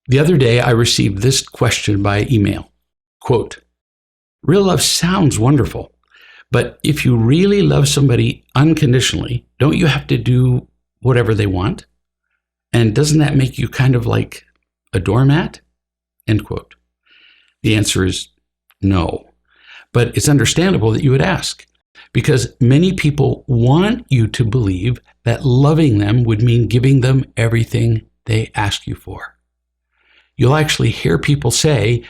The other day, I received this question by email. Quote, real love sounds wonderful, but if you really love somebody unconditionally, don't you have to do whatever they want? And doesn't that make you kind of like a doormat? End quote. The answer is no. But it's understandable that you would ask, because many people want you to believe that loving them would mean giving them everything they ask you for. You'll actually hear people say,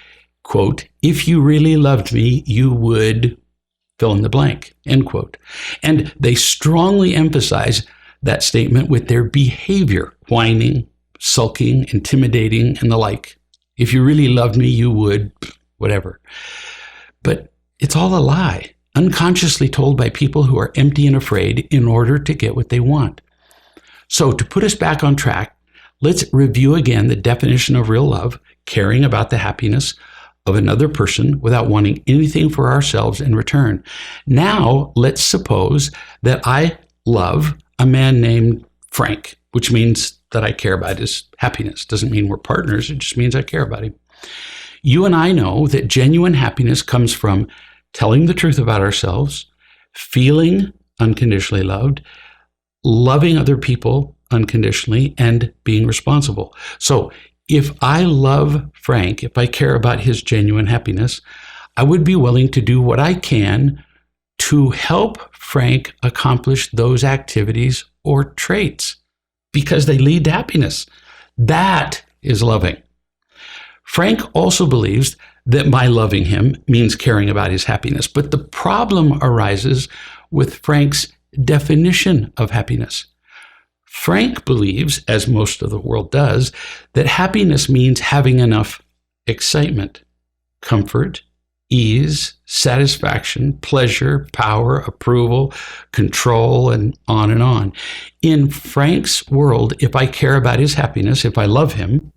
quote, if you really loved me, you would fill in the blank, end quote. And they strongly emphasize that statement with their behavior, whining, sulking, intimidating, and the like. If you really loved me, you would, whatever. But it's all a lie, unconsciously told by people who are empty and afraid in order to get what they want. So to put us back on track, let's review again the definition of real love: caring about the happiness of another person without wanting anything for ourselves in return. Now, let's suppose that I love a man named Frank, which means that I care about his happiness. Doesn't mean we're partners, it just means I care about him. You and I know that genuine happiness comes from telling the truth about ourselves, feeling unconditionally loved, loving other people unconditionally, and being responsible. So if I love Frank, if I care about his genuine happiness, I would be willing to do what I can to help Frank accomplish those activities or traits because they lead to happiness. That is loving. Frank also believes that my loving him means caring about his happiness, but the problem arises with Frank's definition of happiness. Frank believes, as most of the world does, that happiness means having enough excitement, comfort, ease, satisfaction, pleasure, power, approval, control, and on and on. In Frank's world, if I care about his happiness, if I love him,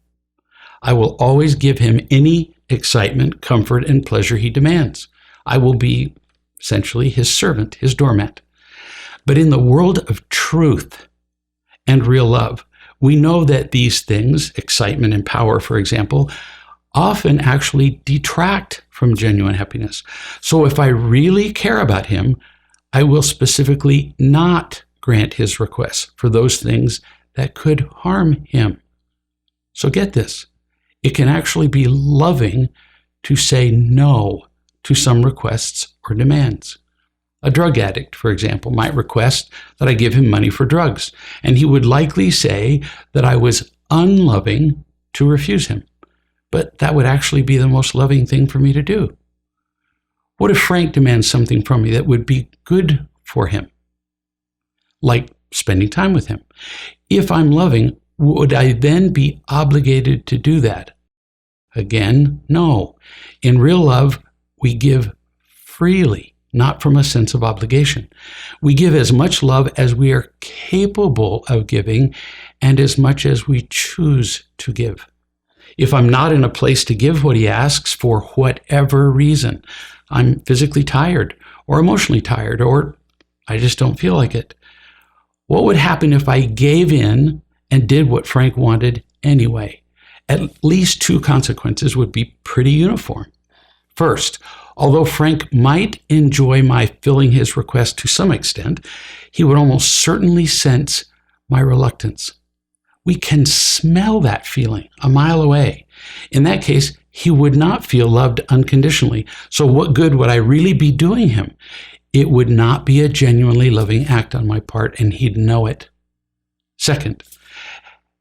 I will always give him any excitement, comfort, and pleasure he demands. I will be essentially his servant, his doormat. But in the world of truth and real love, we know that these things, excitement and power, for example, often actually detract from genuine happiness. So if I really care about him, I will specifically not grant his requests for those things that could harm him. So get this, it can actually be loving to say no to some requests or demands. A drug addict, for example, might request that I give him money for drugs, and he would likely say that I was unloving to refuse him. But that would actually be the most loving thing for me to do. What if Frank demands something from me that would be good for him, like spending time with him? If I'm loving, would I then be obligated to do that? Again, no. In real love, we give freely, not from a sense of obligation. We give as much love as we are capable of giving and as much as we choose to give. If I'm not in a place to give what he asks for whatever reason, I'm physically tired or emotionally tired, or I just don't feel like it, what would happen if I gave in and did what Frank wanted anyway? At least two consequences would be pretty uniform. First, although Frank might enjoy my filling his request to some extent, he would almost certainly sense my reluctance. We can smell that feeling a mile away. In that case, he would not feel loved unconditionally. So what good would I really be doing him? It would not be a genuinely loving act on my part, and he'd know it. Second,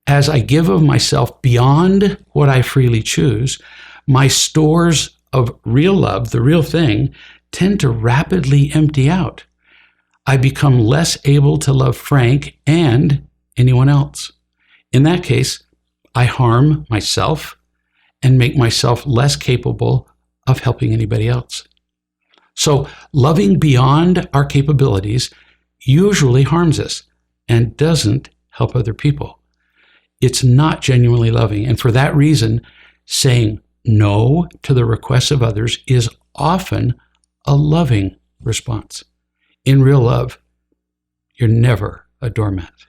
as I give of myself beyond what I freely choose, my stores of real love, the real thing, tend to rapidly empty out. I become less able to love Frank and anyone else. In that case, I harm myself and make myself less capable of helping anybody else. So loving beyond our capabilities usually harms us and doesn't help other people. It's not genuinely loving, and for that reason, saying no to the requests of others is often a loving response. In real love, you're never a doormat.